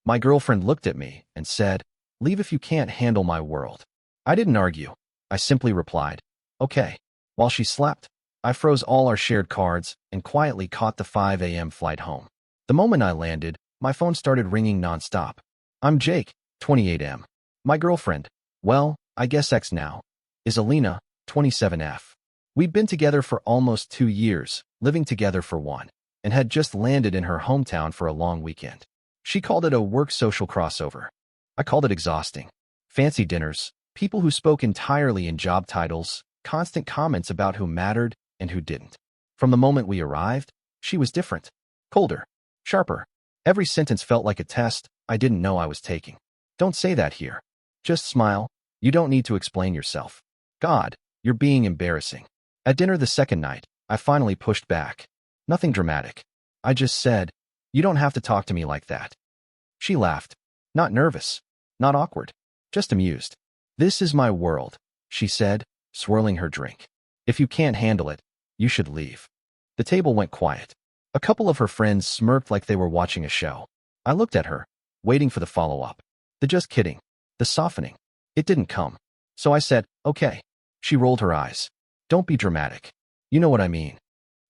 My girlfriend looked at me and said, "Leave if you can't handle my world." I didn't argue. I simply replied, "Okay." While she slept, I froze all our shared cards and quietly caught the 5 a.m. flight home. The moment I landed, my phone started ringing nonstop. "I'm Jake, 28M. My girlfriend, well, I guess ex now, is Alina, 27F. We'd been together for almost 2 years, living together for one, and had just landed in her hometown for a long weekend. She called it a work social crossover. I called it exhausting. Fancy dinners, people who spoke entirely in job titles, constant comments about who mattered and who didn't. From the moment we arrived, she was different, colder, sharper. Every sentence felt like a test I didn't know I was taking. "Don't say that here. Just smile. You don't need to explain yourself." "God, you're being embarrassing." At dinner the second night, I finally pushed back. Nothing dramatic. I just said, "You don't have to talk to me like that." She laughed. Not nervous, not awkward, just amused. "This is my world," she said, swirling her drink. "If you can't handle it, you should leave." The table went quiet. A couple of her friends smirked like they were watching a show. I looked at her, waiting for the follow-up. The "just kidding," the softening. It didn't come. So I said, "Okay." She rolled her eyes. "Don't be dramatic. You know what I mean."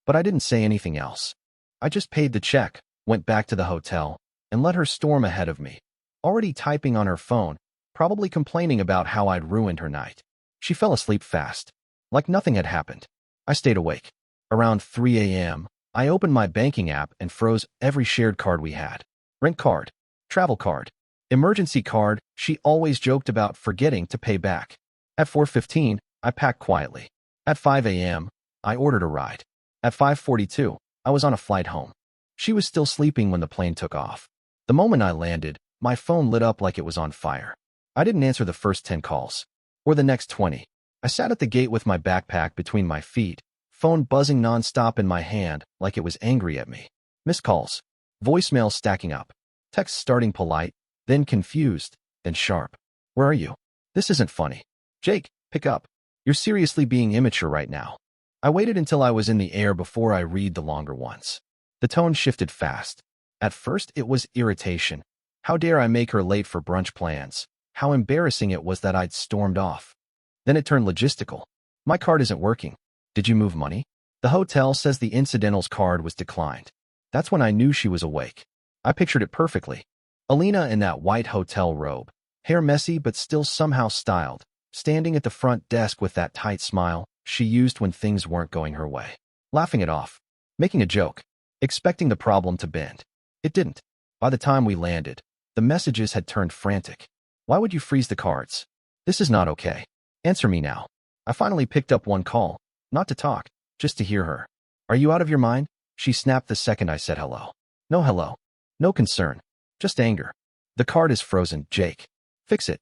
But I didn't say anything else. I just paid the check, went back to the hotel, and let her storm ahead of me, already typing on her phone, probably complaining about how I'd ruined her night. She fell asleep fast, like nothing had happened. I stayed awake. Around 3 a.m., I opened my banking app and froze every shared card we had. Rent card, travel card, emergency card she always joked about forgetting to pay back. At 4:15, I packed quietly. At 5 a.m., I ordered a ride. At 5:42, I was on a flight home. She was still sleeping when the plane took off. The moment I landed, my phone lit up like it was on fire. I didn't answer the first 10 calls, or the next 20. I sat at the gate with my backpack between my feet, phone buzzing nonstop in my hand like it was angry at me. Missed calls, voicemails stacking up, texts starting polite, then confused, then sharp. "Where are you? This isn't funny. Jake, pick up. You're seriously being immature right now." I waited until I was in the air before I read the longer ones. The tone shifted fast. At first, it was irritation. How dare I make her late for brunch plans? How embarrassing it was that I'd stormed off. Then it turned logistical. "My card isn't working. Did you move money? The hotel says the incidentals card was declined." That's when I knew she was awake. I pictured it perfectly. Alina in that white hotel robe, hair messy but still somehow styled, standing at the front desk with that tight smile she used when things weren't going her way. Laughing it off, making a joke, expecting the problem to bend. It didn't. By the time we landed, the messages had turned frantic. "Why would you freeze the cards? This is not okay. Answer me now." I finally picked up one call, not to talk, just to hear her. "Are you out of your mind?" she snapped the second I said hello. "No hello. No concern. Just anger. The card is frozen, Jake. Fix it."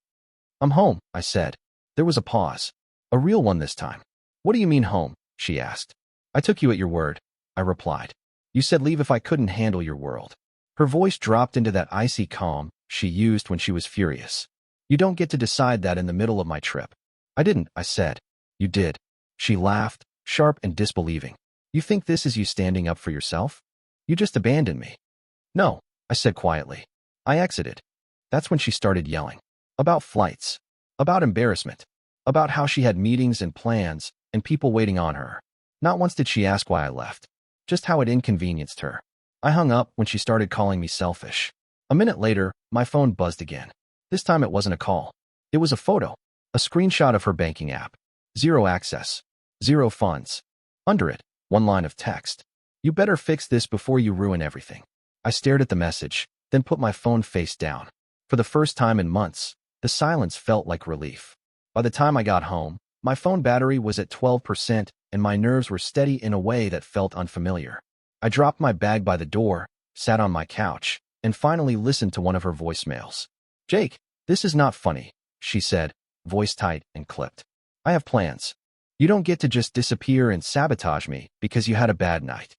"I'm home," I said. There was a pause. A real one this time. "What do you mean home?" she asked. "I took you at your word," I replied. "You said leave if I couldn't handle your world." Her voice dropped into that icy calm she used when she was furious. "You don't get to decide that in the middle of my trip." "I didn't," I said. "You did." She laughed, sharp and disbelieving. "You think this is you standing up for yourself? You just abandoned me." "No," I said quietly. I exited. That's when she started yelling. About flights. About embarrassment. About how she had meetings and plans and people waiting on her. Not once did she ask why I left. Just how it inconvenienced her. I hung up when she started calling me selfish. A minute later, my phone buzzed again. This time it wasn't a call. It was a photo. A screenshot of her banking app. 0 access. 0 funds. Under it, one line of text. "You better fix this before you ruin everything." I stared at the message, then put my phone face down. For the first time in months, the silence felt like relief. By the time I got home, my phone battery was at 12% and my nerves were steady in a way that felt unfamiliar. I dropped my bag by the door, sat on my couch, and finally listened to one of her voicemails. "Jake, this is not funny," she said, voice tight and clipped. "I have plans. You don't get to just disappear and sabotage me because you had a bad night."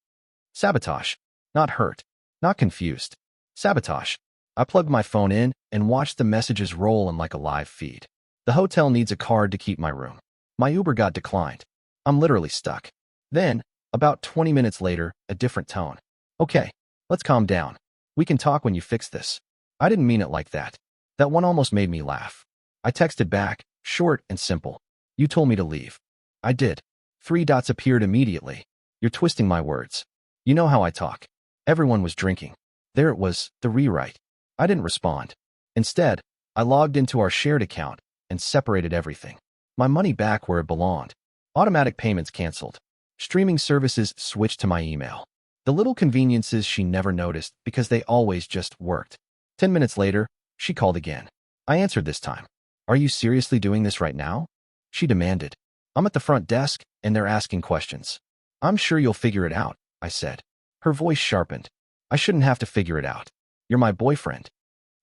Sabotage. Not hurt. Not confused. Sabotage. I plugged my phone in and watched the messages roll in like a live feed. The hotel needs a card to keep my room. My Uber got declined. I'm literally stuck. Then, about 20 minutes later, a different tone. "Okay, let's calm down. We can talk when you fix this." I didn't mean it like that. That one almost made me laugh. I texted back, short and simple. You told me to leave. I did. 3 dots appeared immediately. You're twisting my words. You know how I talk. Everyone was drinking. There it was, the rewrite. I didn't respond. Instead, I logged into our shared account and separated everything. My money back where it belonged. Automatic payments canceled. Streaming services switched to my email. The little conveniences she never noticed because they always just worked. 10 minutes later, she called again. I answered this time. Are you seriously doing this right now? She demanded. I'm at the front desk, and they're asking questions. I'm sure you'll figure it out, I said. Her voice sharpened. I shouldn't have to figure it out. You're my boyfriend.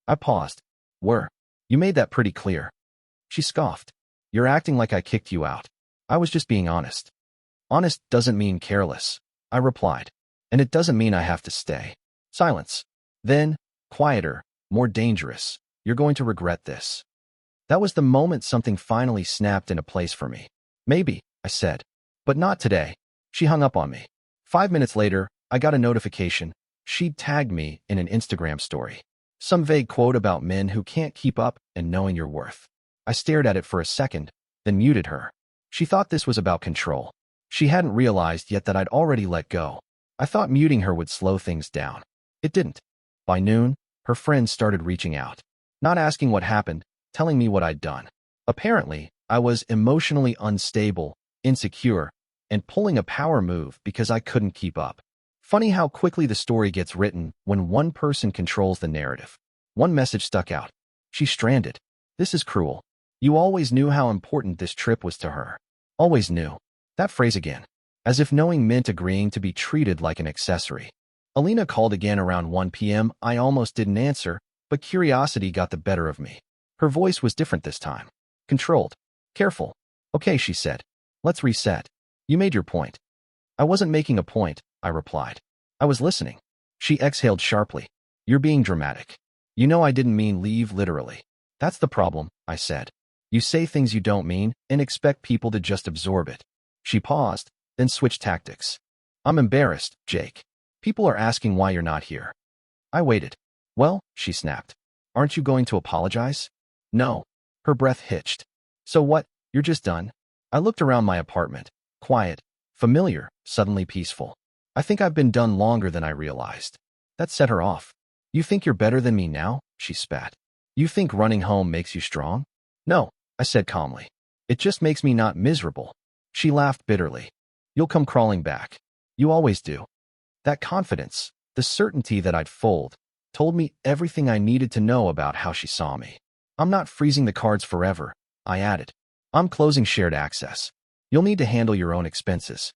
I paused. You made that pretty clear. She scoffed. You're acting like I kicked you out. I was just being honest. Honest doesn't mean careless, I replied. And it doesn't mean I have to stay. Silence. Then, quieter, more dangerous. You're going to regret this. That was the moment something finally snapped into place for me. Maybe, I said. But not today. She hung up on me. 5 minutes later, I got a notification. She'd tagged me in an Instagram story. Some vague quote about men who can't keep up and knowing your worth. I stared at it for a second, then muted her. She thought this was about control. She hadn't realized yet that I'd already let go. I thought muting her would slow things down. It didn't. By noon, her friends started reaching out. Not asking what happened, telling me what I'd done. Apparently, I was emotionally unstable, insecure, and pulling a power move because I couldn't keep up. Funny how quickly the story gets written when one person controls the narrative. One message stuck out. She's stranded. This is cruel. You always knew how important this trip was to her. Always knew. That phrase again. As if knowing meant agreeing to be treated like an accessory. Alina called again around 1 p.m. I almost didn't answer, but curiosity got the better of me. Her voice was different this time. Controlled. Careful. Okay, she said. Let's reset. You made your point. I wasn't making a point, I replied. I was listening. She exhaled sharply. You're being dramatic. You know I didn't mean leave literally. That's the problem, I said. You say things you don't mean and expect people to just absorb it. She paused, then switched tactics. I'm embarrassed, Jake. People are asking why you're not here. I waited. Well, she snapped. Aren't you going to apologize? No. Her breath hitched. So what? You're just done? I looked around my apartment. Quiet, familiar, suddenly peaceful. I think I've been done longer than I realized. That set her off. You think you're better than me now? She spat. You think running home makes you strong? No, I said calmly. It just makes me not miserable. She laughed bitterly. You'll come crawling back. You always do. That confidence, the certainty that I'd fold, told me everything I needed to know about how she saw me. I'm not freezing the cards forever, I added. I'm closing shared access. You'll need to handle your own expenses.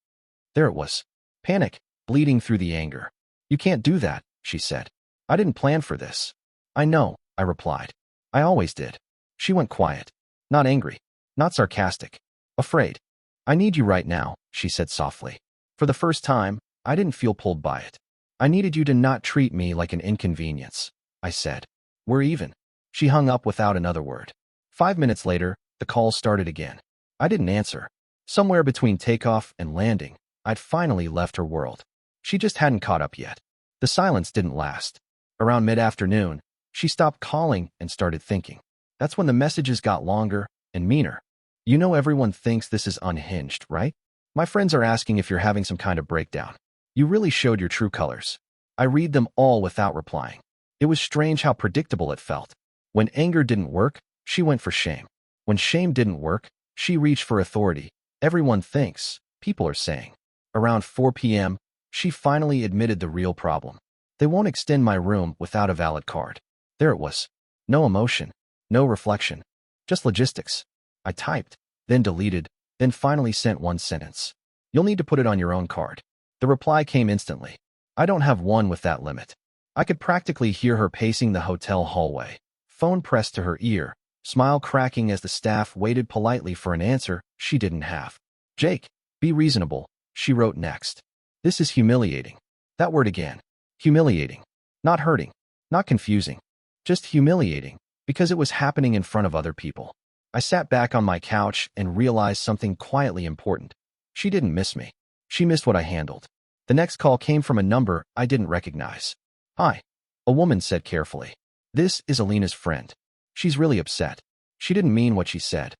There it was. Panic, bleeding through the anger. You can't do that, she said. I didn't plan for this. I know, I replied. I always did. She went quiet. Not angry. Not sarcastic. Afraid. I need you right now, she said softly. For the first time, I didn't feel pulled by it. I needed you to not treat me like an inconvenience, I said. We're even. She hung up without another word. 5 minutes later, the call started again. I didn't answer. Somewhere between takeoff and landing, I'd finally left her world. She just hadn't caught up yet. The silence didn't last. Around mid-afternoon, she stopped calling and started thinking. That's when the messages got longer and meaner. You know everyone thinks this is unhinged, right? My friends are asking if you're having some kind of breakdown. You really showed your true colors. I read them all without replying. It was strange how predictable it felt. When anger didn't work, she went for shame. When shame didn't work, she reached for authority. Everyone thinks, people are saying. Around 4 p.m., she finally admitted the real problem. They won't extend my room without a valid card. There it was. No emotion, no reflection, just logistics. I typed, then deleted, then finally sent one sentence. You'll need to put it on your own card. The reply came instantly. I don't have one with that limit. I could practically hear her pacing the hotel hallway, phone pressed to her ear, smile cracking as the staff waited politely for an answer she didn't have. Jake, be reasonable, she wrote next. This is humiliating. That word again. Humiliating. Not hurting. Not confusing. Just humiliating, because it was happening in front of other people. I sat back on my couch and realized something quietly important. She didn't miss me. She missed what I handled. The next call came from a number I didn't recognize. Hi, a woman said carefully. This is Alina's friend. She's really upset. She didn't mean what she said.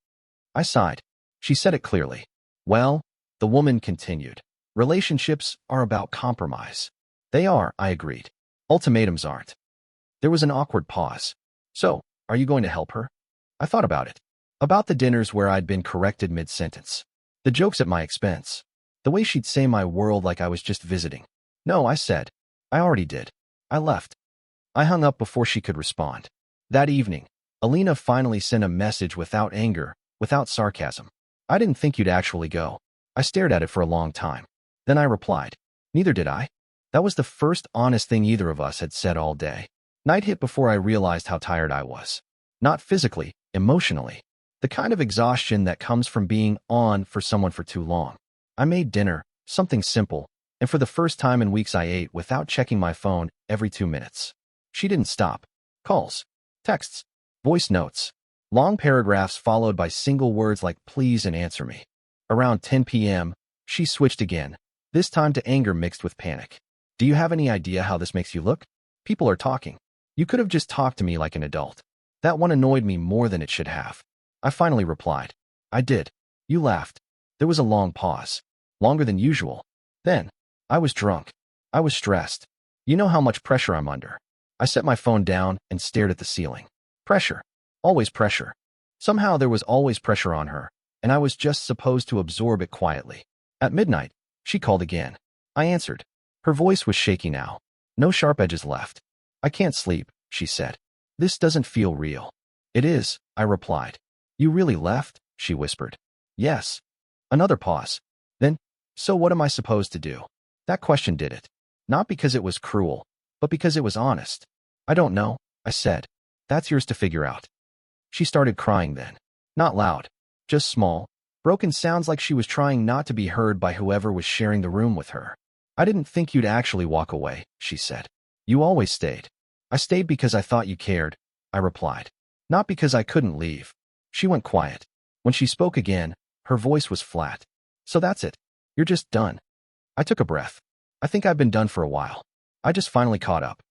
I sighed. She said it clearly. Well, the woman continued. Relationships are about compromise. They are, I agreed. Ultimatums aren't. There was an awkward pause. So, are you going to help her? I thought about it. About the dinners where I'd been corrected mid-sentence. The jokes at my expense. The way she'd say my world like I was just visiting. No, I said. I already did. I left. I hung up before she could respond. That evening, Alina finally sent a message without anger, without sarcasm. I didn't think you'd actually go. I stared at it for a long time. Then I replied. Neither did I. That was the first honest thing either of us had said all day. Night hit before I realized how tired I was. Not physically, emotionally. The kind of exhaustion that comes from being on for someone for too long. I made dinner, something simple, and for the first time in weeks I ate without checking my phone every 2 minutes. She didn't stop. Calls, texts, voice notes, long paragraphs followed by single words like please and answer me. Around 10 p.m., she switched again, this time to anger mixed with panic. Do you have any idea how this makes you look? People are talking. You could have just talked to me like an adult. That one annoyed me more than it should have. I finally replied. I did. You laughed. There was a long pause. Longer than usual. Then, I was drunk. I was stressed. You know how much pressure I'm under. I set my phone down and stared at the ceiling. Pressure. Always pressure. Somehow there was always pressure on her, and I was just supposed to absorb it quietly. At midnight, she called again. I answered. Her voice was shaky now. No sharp edges left. I can't sleep, she said. This doesn't feel real. It is, I replied. You really left? She whispered. Yes. Another pause. Then, so what am I supposed to do? That question did it. Not because it was cruel, but because it was honest. I don't know, I said. That's yours to figure out. She started crying then. Not loud, just small, broken sounds like she was trying not to be heard by whoever was sharing the room with her. I didn't think you'd actually walk away, she said. You always stayed. I stayed because I thought you cared, I replied. Not because I couldn't leave. She went quiet. When she spoke again, her voice was flat. So that's it. You're just done. I took a breath. I think I've been done for a while. I just finally caught up.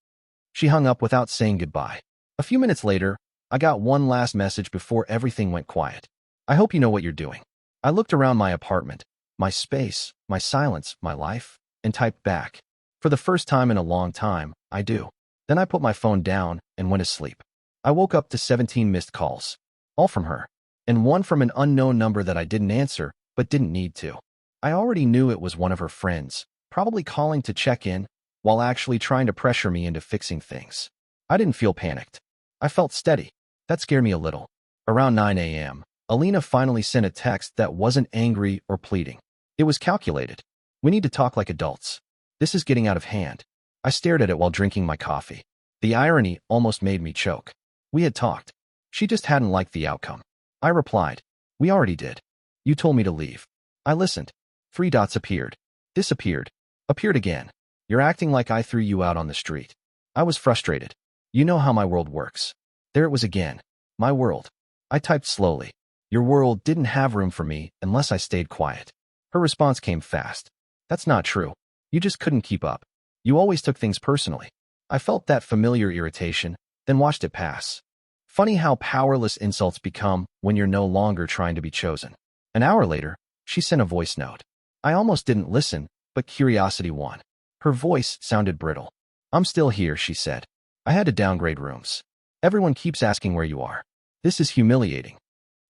She hung up without saying goodbye. A few minutes later, I got one last message before everything went quiet. I hope you know what you're doing. I looked around my apartment, my space, my silence, my life, and typed back. For the first time in a long time, I do. Then I put my phone down and went to sleep. I woke up to 17 missed calls. All from her. And one from an unknown number that I didn't answer, but didn't need to. I already knew it was one of her friends, probably calling to check in, while actually trying to pressure me into fixing things. I didn't feel panicked. I felt steady. That scared me a little. Around 9 a.m., Alina finally sent a text that wasn't angry or pleading. It was calculated. We need to talk like adults. This is getting out of hand. I stared at it while drinking my coffee. The irony almost made me choke. We had talked. She just hadn't liked the outcome. I replied. We already did. You told me to leave. I listened. 3 dots appeared. Disappeared. Appeared again. You're acting like I threw you out on the street. I was frustrated. You know how my world works. There it was again. My world. I typed slowly. Your world didn't have room for me unless I stayed quiet. Her response came fast. That's not true. You just couldn't keep up. You always took things personally. I felt that familiar irritation, then watched it pass. Funny how powerless insults become when you're no longer trying to be chosen. An hour later, she sent a voice note. I almost didn't listen, but curiosity won. Her voice sounded brittle. I'm still here, she said. I had to downgrade rooms. Everyone keeps asking where you are. This is humiliating.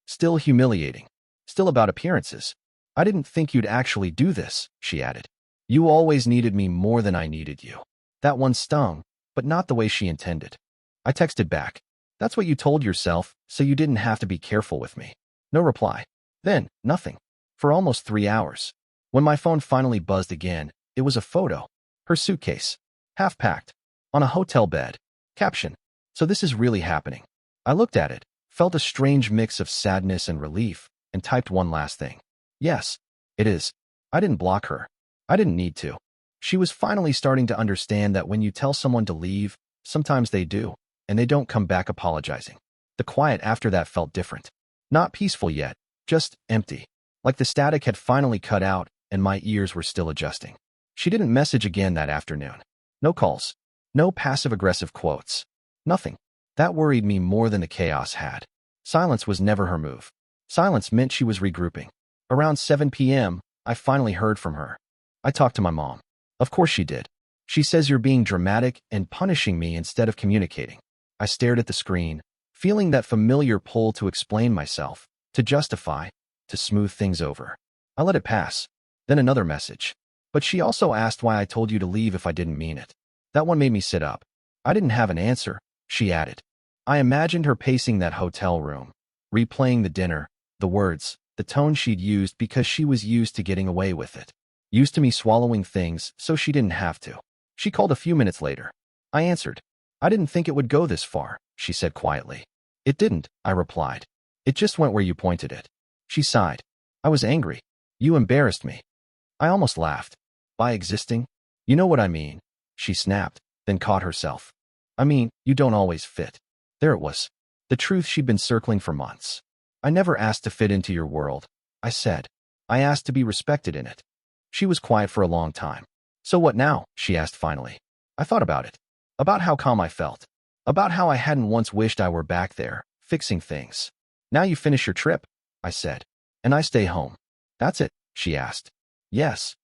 Still humiliating. Still about appearances. I didn't think you'd actually do this, she added. You always needed me more than I needed you. That one stung, but not the way she intended. I texted back. That's what you told yourself, so you didn't have to be careful with me. No reply. Then, nothing. For almost 3 hours. When my phone finally buzzed again, it was a photo. Her suitcase. Half packed. On a hotel bed. Caption. So this is really happening. I looked at it, felt a strange mix of sadness and relief, and typed one last thing. Yes, it is. I didn't block her. I didn't need to. She was finally starting to understand that when you tell someone to leave, sometimes they do, and they don't come back apologizing. The quiet after that felt different. Not peaceful yet, just empty. Like the static had finally cut out and my ears were still adjusting. She didn't message again that afternoon. No calls. No passive-aggressive quotes. Nothing. That worried me more than the chaos had. Silence was never her move. Silence meant she was regrouping. Around 7 p.m., I finally heard from her. I talked to my mom. Of course she did. She says you're being dramatic and punishing me instead of communicating. I stared at the screen, feeling that familiar pull to explain myself, to justify, to smooth things over. I let it pass. Then another message. But she also asked why I told you to leave if I didn't mean it. That one made me sit up. I didn't have an answer, she added. I imagined her pacing that hotel room, replaying the dinner, the words, the tone she'd used because she was used to getting away with it. Used to me swallowing things so she didn't have to. She called a few minutes later. I answered. I didn't think it would go this far, she said quietly. It didn't, I replied. It just went where you pointed it. She sighed. I was angry. You embarrassed me. I almost laughed. By existing? You know what I mean, she snapped, then caught herself. I mean, you don't always fit. There it was. The truth she'd been circling for months. I never asked to fit into your world, I said. I asked to be respected in it. She was quiet for a long time. So what now? She asked finally. I thought about it. About how calm I felt. About how I hadn't once wished I were back there, fixing things. Now you finish your trip, I said. And I stay home. That's it, she asked. Yes.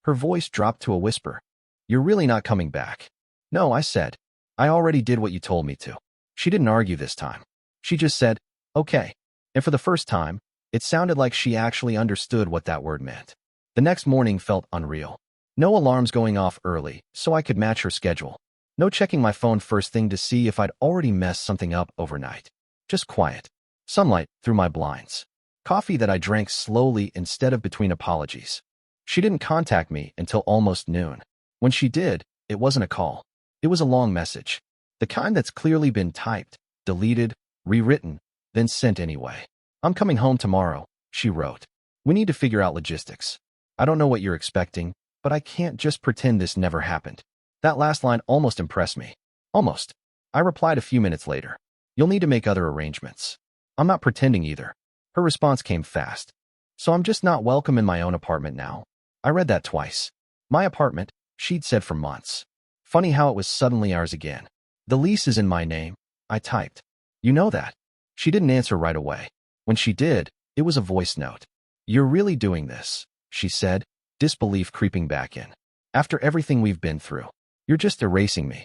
Her voice dropped to a whisper. You're really not coming back. No, I said. I already did what you told me to. She didn't argue this time. She just said, okay. And for the first time, it sounded like she actually understood what that word meant. The next morning felt unreal. No alarms going off early, so I could match her schedule. No checking my phone first thing to see if I'd already messed something up overnight. Just quiet. Sunlight through my blinds. Coffee that I drank slowly instead of between apologies. She didn't contact me until almost noon. When she did, it wasn't a call. It was a long message. The kind that's clearly been typed, deleted, rewritten, then sent anyway. I'm coming home tomorrow, she wrote. We need to figure out logistics. I don't know what you're expecting, but I can't just pretend this never happened. That last line almost impressed me. Almost. I replied a few minutes later. You'll need to make other arrangements. I'm not pretending either. Her response came fast. So I'm just not welcome in my own apartment now. I read that twice. My apartment, she'd said for months. Funny how it was suddenly ours again. The lease is in my name, I typed. You know that. She didn't answer right away. When she did, it was a voice note. You're really doing this, she said, disbelief creeping back in. After everything we've been through, you're just erasing me.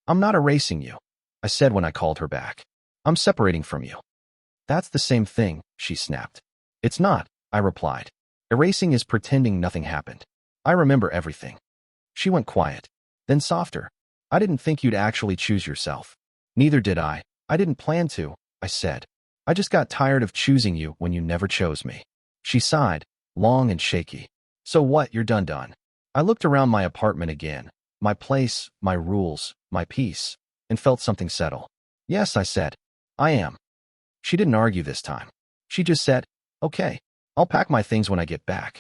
I'm not erasing you, I said when I called her back. I'm separating from you. That's the same thing, she snapped. It's not, I replied. Erasing is pretending nothing happened. I remember everything. She went quiet, then softer. I didn't think you'd actually choose yourself. Neither did I. I didn't plan to, I said. I just got tired of choosing you when you never chose me. She sighed, long and shaky. So what, you're done. I looked around my apartment again, my place, my rules, my peace, and felt something settle. Yes, I said. I am. She didn't argue this time. She just said, okay, I'll pack my things when I get back.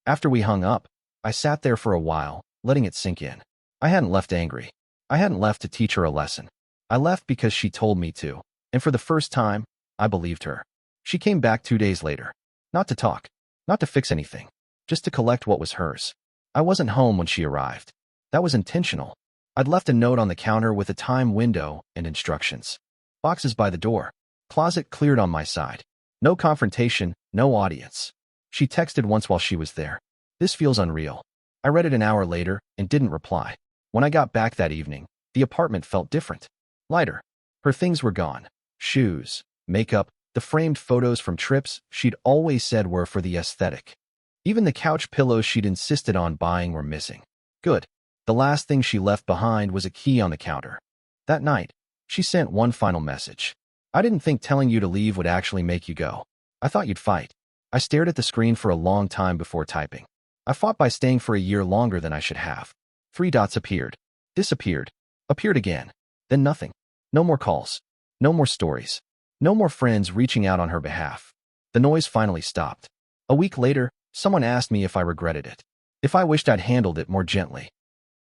After we hung up, I sat there for a while, letting it sink in. I hadn't left angry. I hadn't left to teach her a lesson. I left because she told me to, and for the first time, I believed her. She came back 2 days later. Not to talk, not to fix anything, just to collect what was hers. I wasn't home when she arrived. That was intentional. I'd left a note on the counter with a time window and instructions. Boxes by the door. Closet cleared on my side. No confrontation, no audience. She texted once while she was there. This feels unreal. I read it an hour later and didn't reply. When I got back that evening, the apartment felt different. Lighter. Her things were gone. Shoes, makeup, the framed photos from trips she'd always said were for the aesthetic. Even the couch pillows she'd insisted on buying were missing. Good. The last thing she left behind was a key on the counter. That night, she sent one final message. I didn't think telling you to leave would actually make you go. I thought you'd fight. I stared at the screen for a long time before typing. I fought by staying for a year longer than I should have. 3 dots appeared, disappeared, appeared again, then nothing. No more calls. No more stories. No more friends reaching out on her behalf. The noise finally stopped. A week later, someone asked me if I regretted it. If I wished I'd handled it more gently.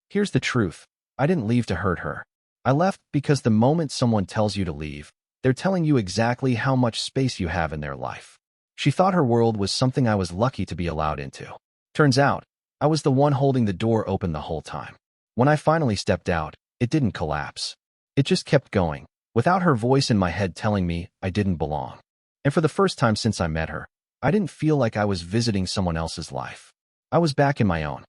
Here's the truth. I didn't leave to hurt her. I left because the moment someone tells you to leave, they're telling you exactly how much space you have in their life. She thought her world was something I was lucky to be allowed into. Turns out, I was the one holding the door open the whole time. When I finally stepped out, it didn't collapse. It just kept going, without her voice in my head telling me I didn't belong. And for the first time since I met her, I didn't feel like I was visiting someone else's life. I was back in my own.